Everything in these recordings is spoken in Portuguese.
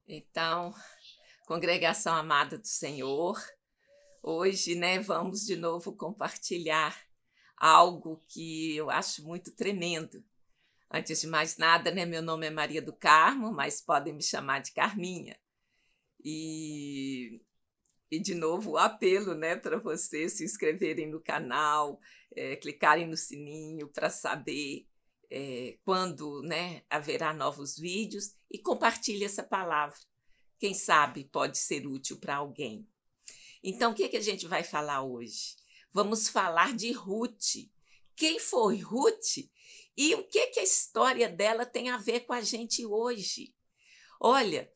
Então, congregação amada do Senhor, hoje, vamos de novo compartilhar algo que eu acho muito tremendo. Antes de mais nada, meu nome é Maria do Carmo, mas podem me chamar de Carminha. E, de novo, o apelo, para vocês se inscreverem no canal, clicarem no sininho para saber quando haverá novos vídeos e compartilhe essa palavra. Quem sabe pode ser útil para alguém. Então, o que a gente vai falar hoje? Vamos falar de Ruth. Quem foi Ruth e o que a história dela tem a ver com a gente hoje? Olha,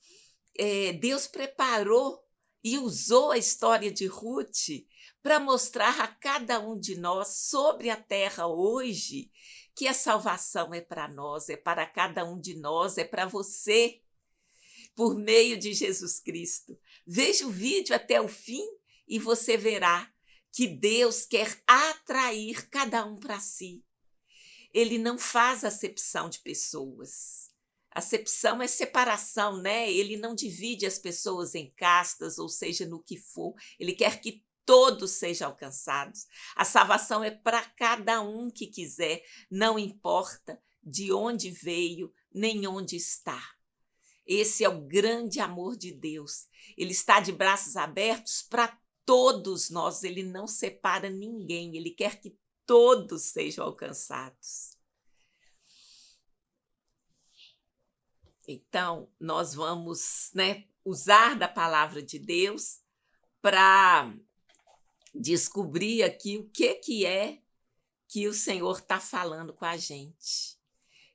Deus preparou e usou a história de Ruth para mostrar a cada um de nós sobre a terra hoje que a salvação é para nós, é para cada um de nós, é para você, por meio de Jesus Cristo. Veja o vídeo até o fim e você verá que Deus quer atrair cada um para si. Ele não faz acepção de pessoas. Acepção é separação, Ele não divide as pessoas em castas, ou seja, no que for. Ele quer que todos sejam alcançados. A salvação é para cada um que quiser, não importa de onde veio, nem onde está. Esse é o grande amor de Deus. Ele está de braços abertos para todos nós. Ele não separa ninguém. Ele quer que todos sejam alcançados. Então, nós vamos usar da palavra de Deus para descobrir aqui o que é que o Senhor está falando com a gente.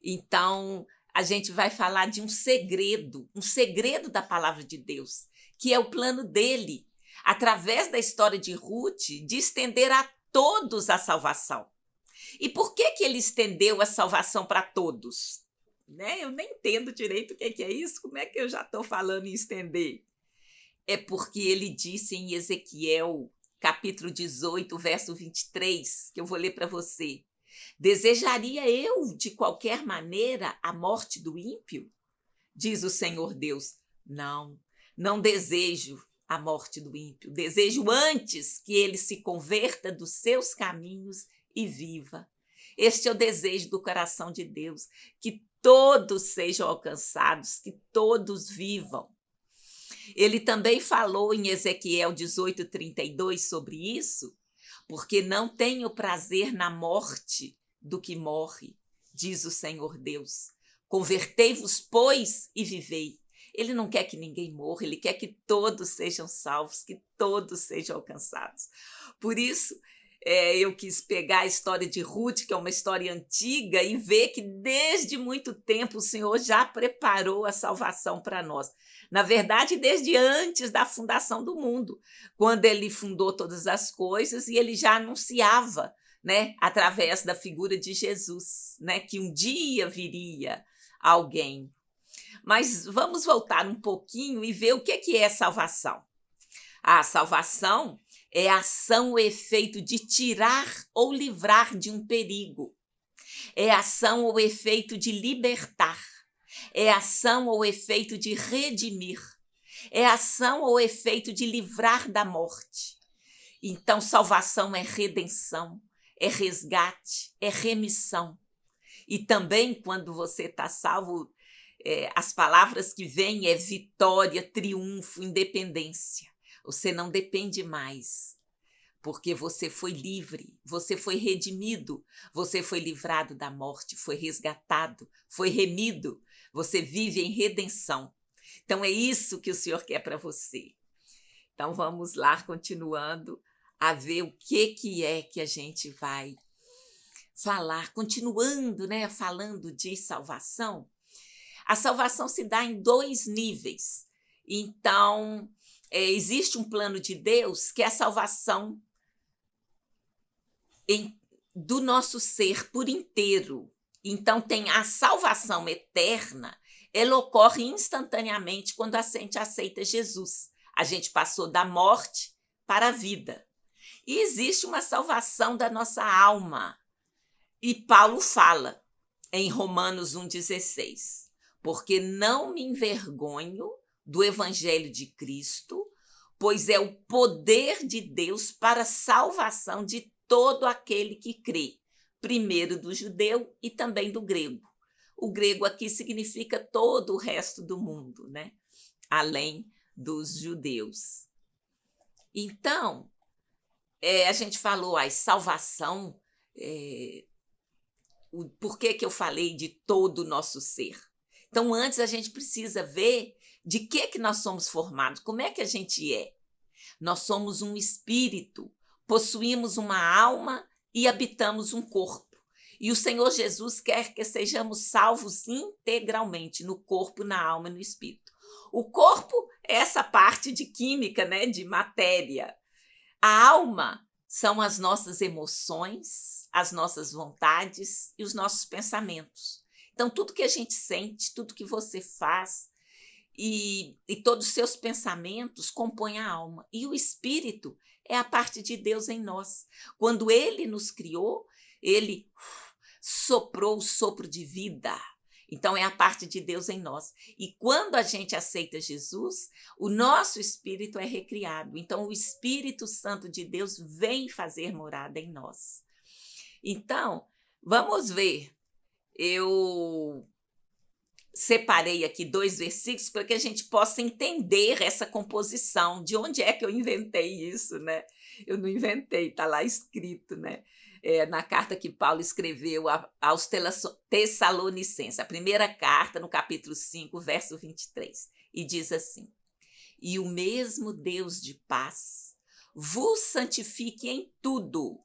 Então, a gente vai falar de um segredo da palavra de Deus, que é o plano dele, através da história de Ruth, de estender a todos a salvação. E por que ele estendeu a salvação para todos? Eu nem entendo direito o que é isso, como é que eu já estou falando em estender? É porque ele disse em Ezequiel, capítulo 18, verso 23, que eu vou ler para você. Desejaria eu, de qualquer maneira, a morte do ímpio? Diz o Senhor Deus. Não, não desejo a morte do ímpio. Desejo antes que ele se converta dos seus caminhos e viva. Este é o desejo do coração de Deus, que todos sejam alcançados, que todos vivam. Ele também falou em Ezequiel 18:32 sobre isso, porque não tenho prazer na morte do que morre, diz o Senhor Deus. Convertei-vos, pois, e vivei. Ele não quer que ninguém morra, ele quer que todos sejam salvos, que todos sejam alcançados. Por isso, eu quis pegar a história de Ruth, que é uma história antiga, e ver que desde muito tempo o Senhor já preparou a salvação para nós. Na verdade, desde antes da fundação do mundo, quando ele fundou todas as coisas e ele já anunciava, através da figura de Jesus, que um dia viria alguém. Mas vamos voltar um pouquinho e ver o que é salvação. A salvação é a ação ou efeito de tirar ou livrar de um perigo. É a ação ou efeito de libertar. É a ação ou efeito de redimir. É a ação ou efeito de livrar da morte. Então, salvação é redenção, é resgate, é remissão. E também, quando você está salvo, as palavras que vêm é vitória, triunfo, independência. Você não depende mais, porque você foi livre, você foi redimido, você foi livrado da morte, foi resgatado, foi remido, você vive em redenção. Então, é isso que o Senhor quer para você. Então, vamos lá, continuando a ver o que é que a gente vai falar, continuando, falando de salvação. A salvação se dá em 2 níveis. Então, existe um plano de Deus que é a salvação do nosso ser por inteiro. Então, tem a salvação eterna, ela ocorre instantaneamente quando a gente aceita Jesus. A gente passou da morte para a vida. E existe uma salvação da nossa alma. E Paulo fala em Romanos 1,16, porque não me envergonho do Evangelho de Cristo, pois é o poder de Deus para a salvação de todo aquele que crê, primeiro do judeu e também do grego. O grego aqui significa todo o resto do mundo, né? Além dos judeus. Então, a gente falou a salvação, por que eu falei de todo o nosso ser? Então, antes a gente precisa ver de que nós somos formados, como é que a gente é. Nós somos um espírito, possuímos uma alma e habitamos um corpo. E o Senhor Jesus quer que sejamos salvos integralmente no corpo, na alma e no espírito. O corpo é essa parte de química, né, de matéria. A alma são as nossas emoções, as nossas vontades e os nossos pensamentos. Então, tudo que a gente sente, tudo que você faz e todos os seus pensamentos compõem a alma. E o espírito é a parte de Deus em nós. Quando ele nos criou, ele soprou o sopro de vida. Então, é a parte de Deus em nós. E quando a gente aceita Jesus, o nosso espírito é recriado. Então, o Espírito Santo de Deus vem fazer morada em nós. Então, vamos ver. Eu separei aqui 2 versículos para que a gente possa entender essa composição. De onde é que eu inventei isso, né? Eu não inventei, está lá escrito, né? Na carta que Paulo escreveu aos Tessalonicenses, a primeira carta, no capítulo 5, verso 23, e diz assim: e o mesmo Deus de paz vos santifique em tudo,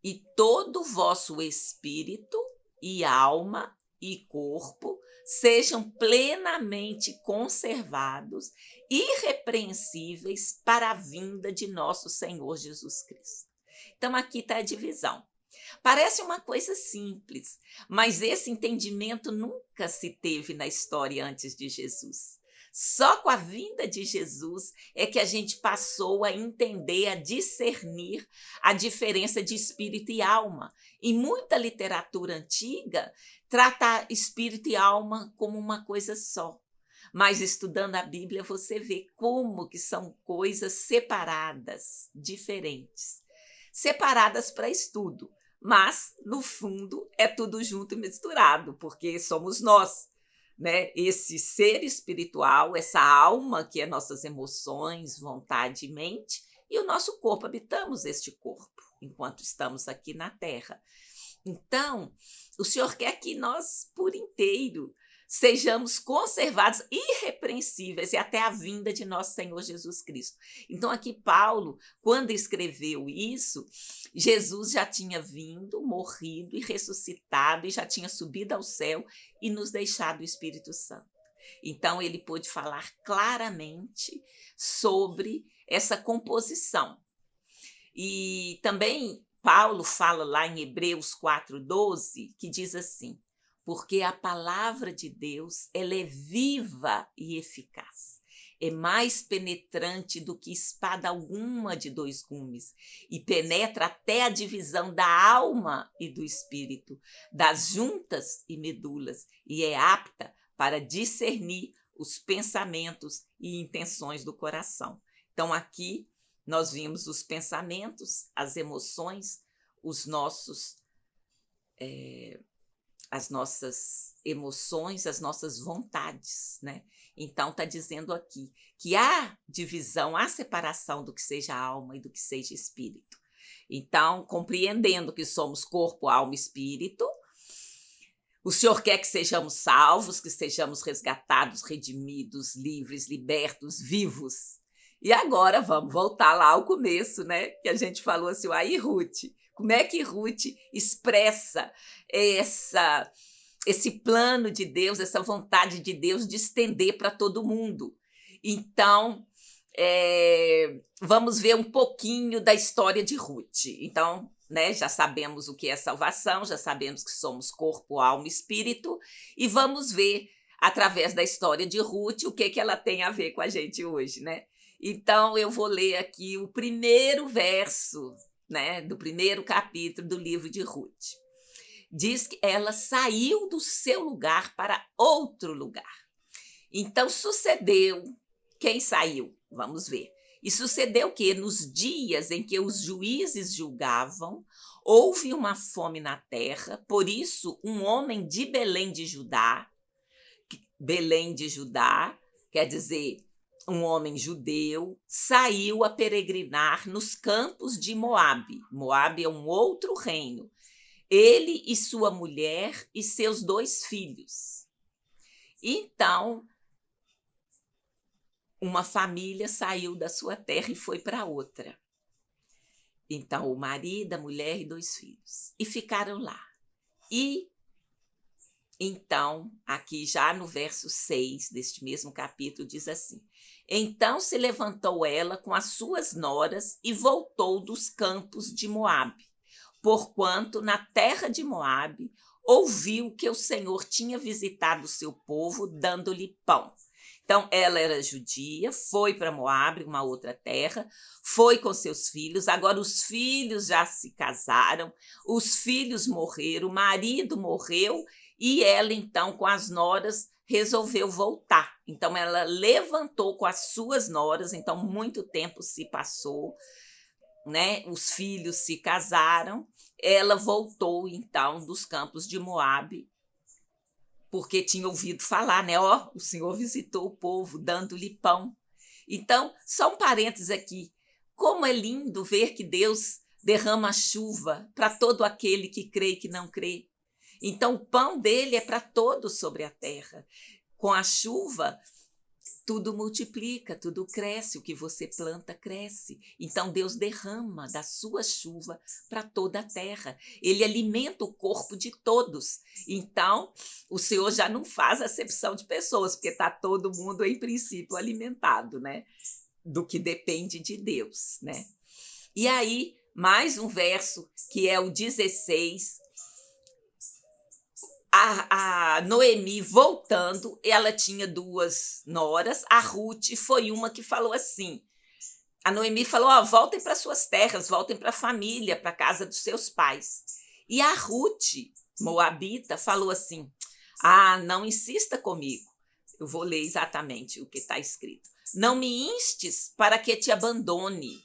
e todo o vosso espírito e alma e corpo sejam plenamente conservados, irrepreensíveis para a vinda de nosso Senhor Jesus Cristo. Então, aqui está a divisão. Parece uma coisa simples, mas esse entendimento nunca se teve na história antes de Jesus. Só com a vinda de Jesus é que a gente passou a entender, a discernir a diferença de espírito e alma. E muita literatura antiga trata espírito e alma como uma coisa só. Mas estudando a Bíblia, você vê como que são coisas separadas, diferentes. Separadas para estudo, mas, no fundo, é tudo junto e misturado, porque somos nós, né? Esse ser espiritual, essa alma que é nossas emoções, vontade e mente, e o nosso corpo, habitamos este corpo enquanto estamos aqui na Terra. Então, o Senhor quer que nós, por inteiro, sejamos conservados irrepreensíveis e até a vinda de nosso Senhor Jesus Cristo. Então, aqui Paulo, quando escreveu isso, Jesus já tinha vindo, morrido e ressuscitado, e já tinha subido ao céu e nos deixado o Espírito Santo. Então, ele pôde falar claramente sobre essa composição. E também Paulo fala lá em Hebreus 4:12, que diz assim: porque a palavra de Deus, ela é viva e eficaz. É mais penetrante do que espada alguma de 2 gumes e penetra até a divisão da alma e do espírito, das juntas e medulas, e é apta para discernir os pensamentos e intenções do coração. Então, aqui nós vimos os pensamentos, as emoções, as nossas emoções, as nossas vontades, né? Então, está dizendo aqui que há divisão, há separação do que seja alma e do que seja espírito. Então, compreendendo que somos corpo, alma e espírito, o Senhor quer que sejamos salvos, que sejamos resgatados, redimidos, livres, libertos, vivos. E agora vamos voltar lá ao começo, né? Que a gente falou assim, aí Ruth, como é que Ruth expressa esse plano de Deus, essa vontade de Deus de estender para todo mundo? Então, vamos ver um pouquinho da história de Ruth. Então, né, já sabemos o que é salvação, já sabemos que somos corpo, alma e espírito, e vamos ver, através da história de Ruth, o que ela tem a ver com a gente hoje, né? Então, eu vou ler aqui o primeiro verso, né, do primeiro capítulo do livro de Ruth. Diz que ela saiu do seu lugar para outro lugar. Então, sucedeu quem saiu? Vamos ver. E sucedeu que, nos dias em que os juízes julgavam, houve uma fome na terra, por isso um homem de Belém de Judá, quer dizer, um homem judeu, saiu a peregrinar nos campos de Moabe. Moabe é um outro reino. Ele e sua mulher e seus 2 filhos. Então, uma família saiu da sua terra e foi para outra. Então, o marido, a mulher e 2 filhos. E ficaram lá. E então, aqui já no verso 6 deste mesmo capítulo, diz assim: Então se levantou ela com as suas noras e voltou dos campos de Moabe, porquanto na terra de Moabe ouviu que o Senhor tinha visitado o seu povo, dando-lhe pão. Então, ela era judia, foi para Moabe, uma outra terra, foi com seus filhos. Agora, os filhos já se casaram, os filhos morreram, o marido morreu, e ela, então, com as noras, resolveu voltar. Então, ela levantou com as suas noras, então, muito tempo se passou, né? Os filhos se casaram, ela voltou, então, dos campos de Moabe, porque tinha ouvido falar, né? Ó, o Senhor visitou o povo, dando-lhe pão. Então, só um parênteses aqui. Como é lindo ver que Deus derrama chuva para todo aquele que crê e que não crê. Então, o pão dele é para todos sobre a terra. Com a chuva, tudo multiplica, tudo cresce, o que você planta cresce. Então Deus derrama da sua chuva para toda a terra. Ele alimenta o corpo de todos. Então o Senhor já não faz acepção de pessoas, porque está todo mundo, em princípio, alimentado, né? Do que depende de Deus, né? E aí, mais um verso, que é o 16. A Noemi voltando, ela tinha 2 noras, a Ruth foi uma que falou assim, a Noemi falou, voltem para suas terras, voltem para a família, para a casa dos seus pais. E a Ruth, moabita, falou assim, não insista comigo, eu vou ler exatamente o que está escrito, não me instes para que te abandone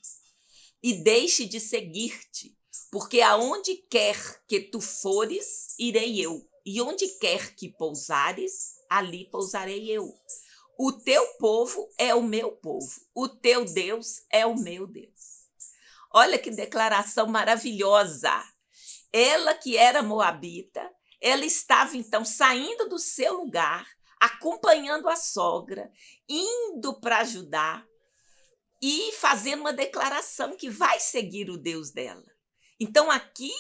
e deixe de seguir-te, porque aonde quer que tu fores, irei eu. E onde quer que pousares, ali pousarei eu. O teu povo é o meu povo, o teu Deus é o meu Deus. Olha que declaração maravilhosa. Ela que era moabita, ela estava então saindo do seu lugar, acompanhando a sogra, indo para Judá e fazendo uma declaração que vai seguir o Deus dela. Então aqui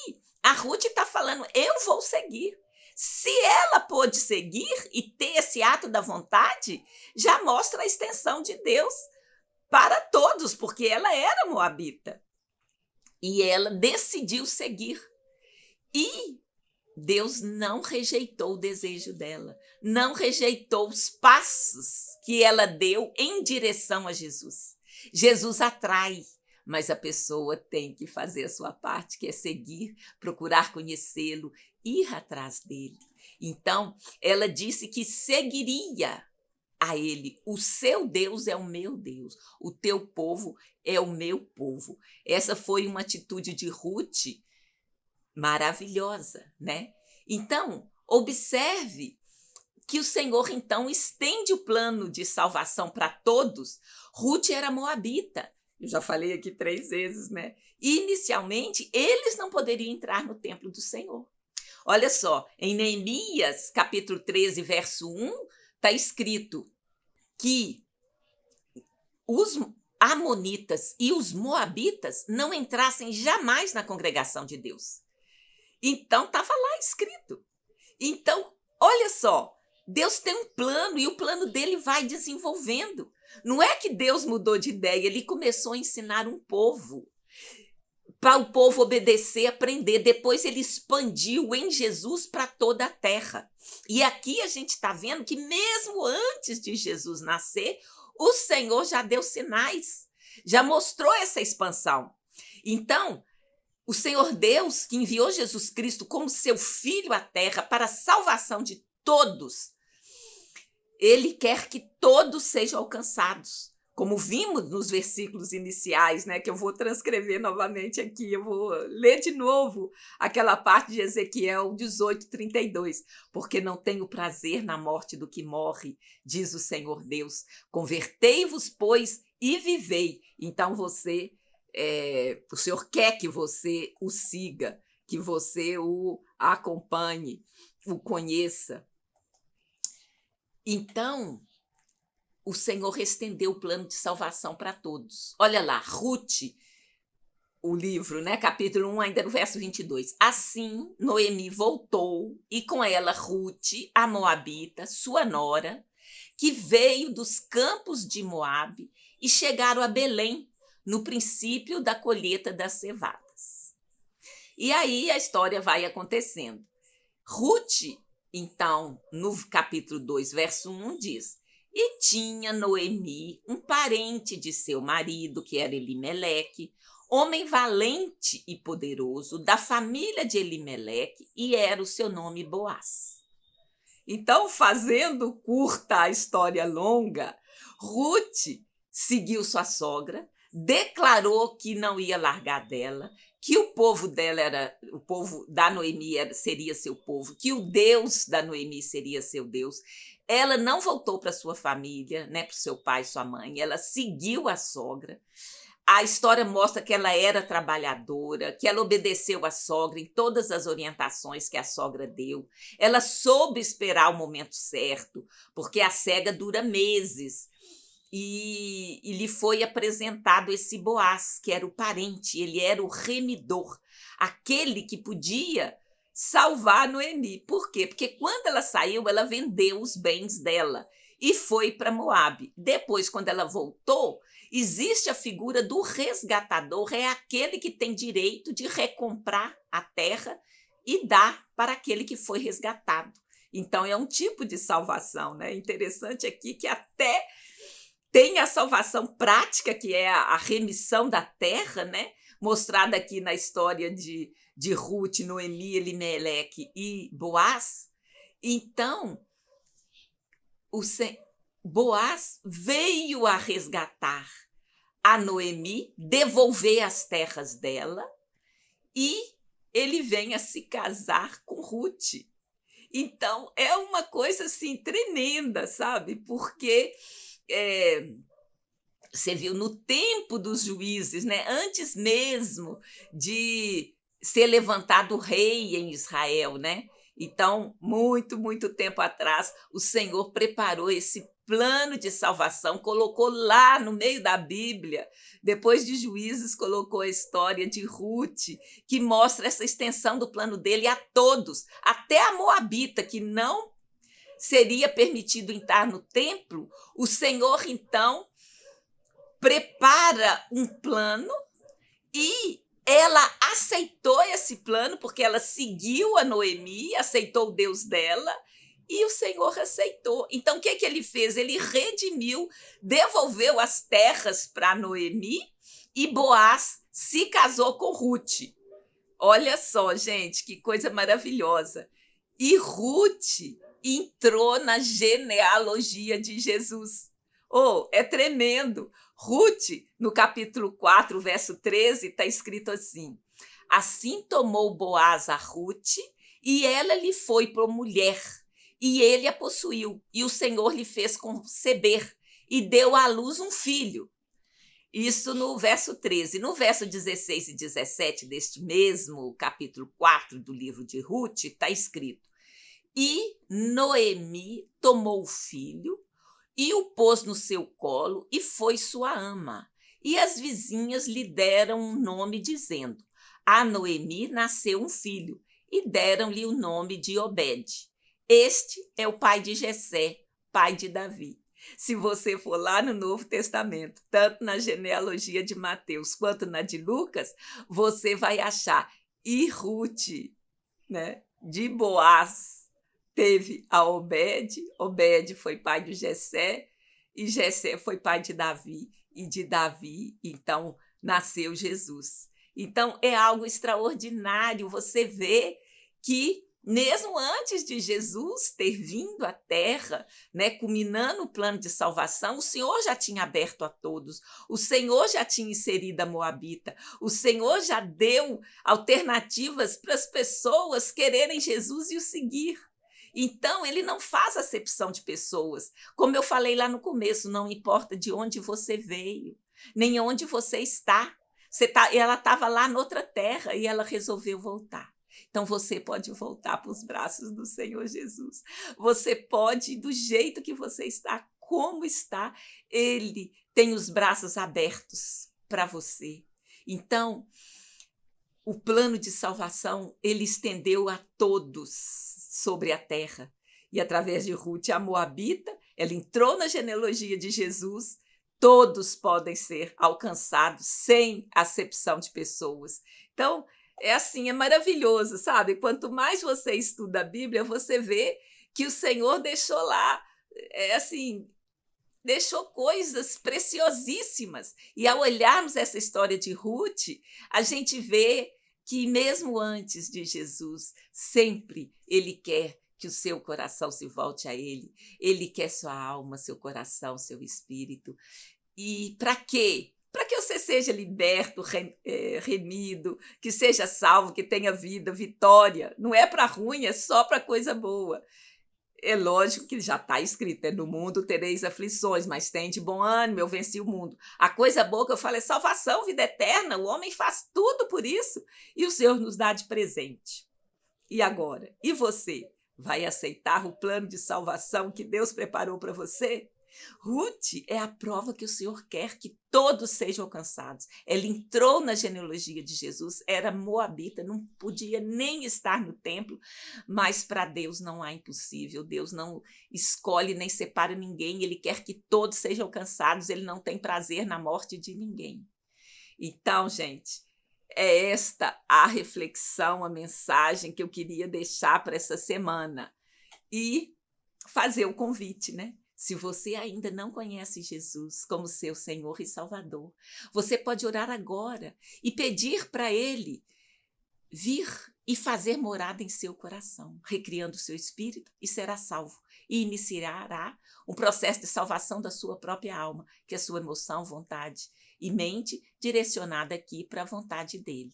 a Ruth está falando, eu vou seguir. Se ela pôde seguir e ter esse ato da vontade, já mostra a extensão de Deus para todos, porque ela era moabita. E ela decidiu seguir. E Deus não rejeitou o desejo dela, não rejeitou os passos que ela deu em direção a Jesus. Jesus atrai, mas a pessoa tem que fazer a sua parte, que é seguir, procurar conhecê-lo, ir atrás dele. Então, ela disse que seguiria a ele. O seu Deus é o meu Deus, o teu povo é o meu povo. Essa foi uma atitude de Ruth maravilhosa, né? Então, observe que o Senhor, então, estende o plano de salvação para todos. Ruth era moabita. Eu já falei aqui 3 vezes, né? Inicialmente, eles não poderiam entrar no templo do Senhor. Olha só, em Neemias, capítulo 13, verso 1, está escrito que os amonitas e os moabitas não entrassem jamais na congregação de Deus. Então, estava lá escrito. Então, olha só, Deus tem um plano e o plano dele vai desenvolvendo. Não é que Deus mudou de ideia, ele começou a ensinar um povo, para o povo obedecer, aprender. Depois ele expandiu em Jesus para toda a terra. E aqui a gente está vendo que mesmo antes de Jesus nascer, o Senhor já deu sinais, já mostrou essa expansão. Então, o Senhor Deus, que enviou Jesus Cristo como seu Filho à terra para a salvação de todos, ele quer que todos sejam alcançados. como vimos nos versículos iniciais, né, que eu vou transcrever novamente aqui, eu vou ler de novo aquela parte de Ezequiel 18:32, porque não tenho prazer na morte do que morre, diz o Senhor Deus. Convertei-vos, pois, e vivei. Então o Senhor quer que você o siga, que você o acompanhe, o conheça. Então, o Senhor estendeu o plano de salvação para todos. Olha lá, Ruth, o livro, né? Capítulo 1, ainda no verso 22. Assim, Noemi voltou, e com ela Ruth, a moabita, sua nora, que veio dos campos de Moabe, e chegaram a Belém, no princípio da colheita das cevadas. E aí a história vai acontecendo. Ruth, então, no capítulo 2, verso 1, diz: E tinha Noemi um parente de seu marido, que era Elimeleque, homem valente e poderoso, da família de Elimeleque, e era o seu nome Boaz. Então, fazendo curta a história longa, Ruth seguiu sua sogra, declarou que não ia largar dela, que o povo dela era o povo da Noemi seria seu povo, que o Deus da Noemi seria seu Deus. Ela não voltou para sua família, né, para o seu pai e sua mãe, ela seguiu a sogra. A história mostra que ela era trabalhadora, que ela obedeceu à sogra em todas as orientações que a sogra deu. Ela soube esperar o momento certo, porque a cega dura meses. E lhe foi apresentado esse Boaz, que era o parente, ele era o remidor, aquele que podia salvar Noemi. Por quê? Porque quando ela saiu, ela vendeu os bens dela e foi para Moabe. Depois, quando ela voltou, existe a figura do resgatador, é aquele que tem direito de recomprar a terra e dar para aquele que foi resgatado. Então, é um tipo de salvação, né? Interessante aqui que até tem a salvação prática, que é a remissão da terra, né? Mostrada aqui na história de Ruth, Noemi, Elimeleque e Boaz. Então, Boaz veio a resgatar a Noemi, devolver as terras dela, e ele vem a se casar com Ruth. Então, é uma coisa assim tremenda, sabe? Porque você viu no tempo dos juízes, né? Antes mesmo de ser levantado rei em Israel, né? Então, muito tempo atrás, o Senhor preparou esse plano de salvação, colocou lá no meio da Bíblia. Depois de Juízes, colocou a história de Ruth, que mostra essa extensão do plano dele a todos, até a moabita, que não seria permitido entrar no templo. O Senhor, então, prepara um plano e ela aceitou esse plano, porque ela seguiu a Noemi, aceitou o Deus dela, e o Senhor aceitou. Então, o que ele fez? Ele redimiu, devolveu as terras para Noemi, e Boaz se casou com Ruth. Olha só, gente, que coisa maravilhosa. E Ruth entrou na genealogia de Jesus. Oh, é tremendo. Ruth, no capítulo 4, verso 13, está escrito assim: Assim tomou Boaz a Ruth, e ela lhe foi por mulher, e ele a possuiu, e o Senhor lhe fez conceber, e deu à luz um filho. Isso no verso 13. No verso 16 e 17 deste mesmo capítulo 4 do livro de Ruth, está escrito: E Noemi tomou o filho e o pôs no seu colo, e foi sua ama. E as vizinhas lhe deram um nome, dizendo: A Noemi nasceu um filho, e deram-lhe o nome de Obed. Este é o pai de Jessé, pai de Davi. Se você for lá no Novo Testamento, tanto na genealogia de Mateus quanto na de Lucas, você vai achar. E Ruth, né, de Boaz, teve a Obed, Obed foi pai de Jessé, e Jessé foi pai de Davi, e de Davi, então, nasceu Jesus. Então, é algo extraordinário você vê que Mesmo antes de Jesus ter vindo à Terra, né, culminando o plano de salvação, o Senhor já tinha aberto a todos, o Senhor já tinha inserido a Moabita, o Senhor já deu alternativas para as pessoas quererem Jesus e o seguir. Então, ele não faz acepção de pessoas. Como eu falei lá no começo, não importa de onde você veio, nem onde você está. Ela estava lá noutra terra e ela resolveu voltar. Então você pode voltar para os braços do Senhor Jesus. Você pode, do jeito que você está, como está, Ele tem os braços abertos para você. Então, o plano de salvação, ele estendeu a todos sobre a terra. E através de Ruth, a Moabita, ela entrou na genealogia de Jesus. Todos podem ser alcançados sem acepção de pessoas. Então, é assim, é maravilhoso, sabe? Quanto mais você estuda a Bíblia, você vê que o Senhor deixou lá, assim, deixou coisas preciosíssimas. E ao olharmos essa história de Ruth, a gente vê que mesmo antes de Jesus, sempre ele quer que o seu coração se volte a ele. Ele quer sua alma, seu coração, seu espírito. E para quê? Para que você seja liberto, remido, que seja salvo, que tenha vida, vitória. Não é para ruim, é só para coisa boa. É lógico que já está escrito, no mundo tereis aflições, mas tem de bom ânimo, eu venci o mundo. A coisa boa que eu falo é salvação, vida eterna, o homem faz tudo por isso e o Senhor nos dá de presente. E agora? E você? Vai aceitar o plano de salvação que Deus preparou para você? Ruth é a prova que o Senhor quer que todos sejam alcançados. Ela entrou na genealogia de Jesus, era moabita, não podia nem estar no templo, mas para Deus não há impossível. Deus não escolhe nem separa ninguém, ele quer que todos sejam alcançados, ele não tem prazer na morte de ninguém. Então, gente, é esta a reflexão, a mensagem que eu queria deixar para essa semana. E fazer o convite, né? Se você ainda não conhece Jesus como seu Senhor e Salvador, você pode orar agora e pedir para Ele vir e fazer morada em seu coração, recriando o seu espírito, e será salvo. E iniciará um processo de salvação da sua própria alma, que é a sua emoção, vontade e mente direcionada aqui para a vontade dele.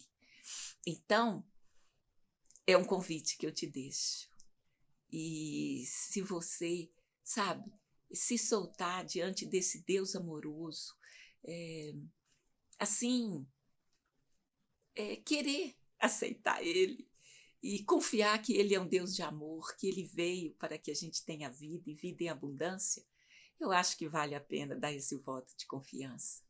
Então, é um convite que eu te deixo. E se você, sabe, se soltar diante desse Deus amoroso, assim, querer aceitar Ele e confiar que Ele é um Deus de amor, que Ele veio para que a gente tenha vida e vida em abundância, eu acho que vale a pena dar esse voto de confiança.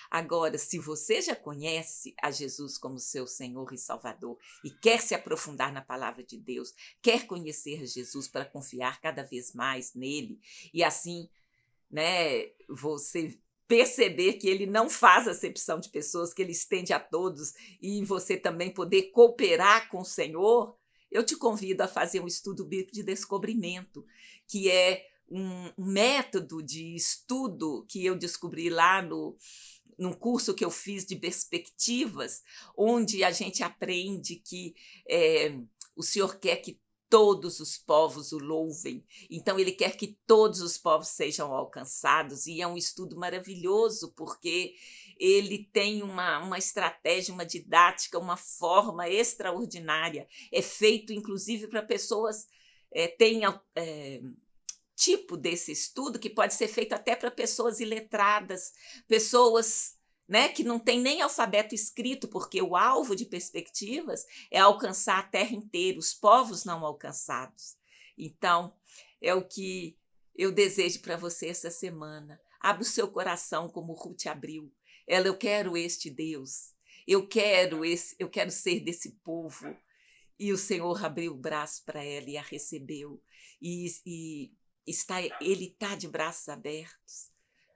Agora, se você já conhece a Jesus como seu Senhor e Salvador e quer se aprofundar na palavra de Deus, quer conhecer Jesus para confiar cada vez mais nele e assim, né, você perceber que ele não faz acepção de pessoas, que ele estende a todos e você também poder cooperar com o Senhor, eu te convido a fazer um estudo bíblico de descobrimento, que é um método de estudo que eu descobri lá num curso que eu fiz de perspectivas, onde a gente aprende que o Senhor quer que todos os povos o louvem. Então, ele quer que todos os povos sejam alcançados, e é um estudo maravilhoso, porque ele tem uma estratégia, uma didática, uma forma extraordinária. É feito, inclusive, para pessoas tenham tipo desse estudo que pode ser feito até para pessoas iletradas, pessoas, né, que não têm nem alfabeto escrito, porque o alvo de perspectivas é alcançar a terra inteira, os povos não alcançados. Então, é o que eu desejo para você essa semana. Abra o seu coração como Ruth abriu. Eu quero este Deus. Eu quero ser desse povo. E o Senhor abriu o braço para ela e a recebeu. E ele está de braços abertos,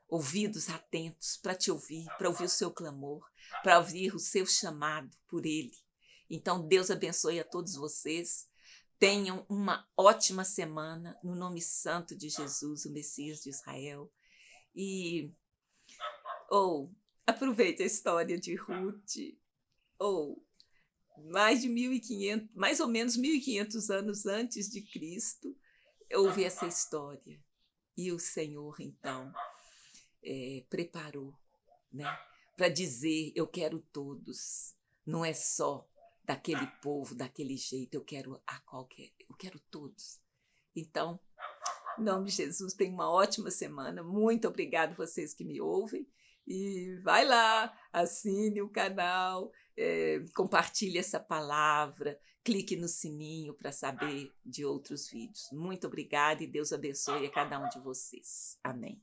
ouvidos atentos para te ouvir, para ouvir o seu clamor, para ouvir o seu chamado por ele. Então, Deus abençoe a todos vocês. Tenham uma ótima semana, no nome santo de Jesus, o Messias de Israel. E aproveite a história de Ruth. mais de 1.500, mais ou menos 1.500 anos antes de Cristo, houve essa história. E o Senhor, então, preparou, né, para dizer: eu quero todos, não é só daquele povo, daquele jeito, eu quero todos. Então, em nome de Jesus, tenha uma ótima semana. Muito obrigado vocês que me ouvem. E vai lá, assine o canal, compartilhe essa palavra, clique no sininho para saber de outros vídeos. Muito obrigada e Deus abençoe a cada um de vocês. Amém.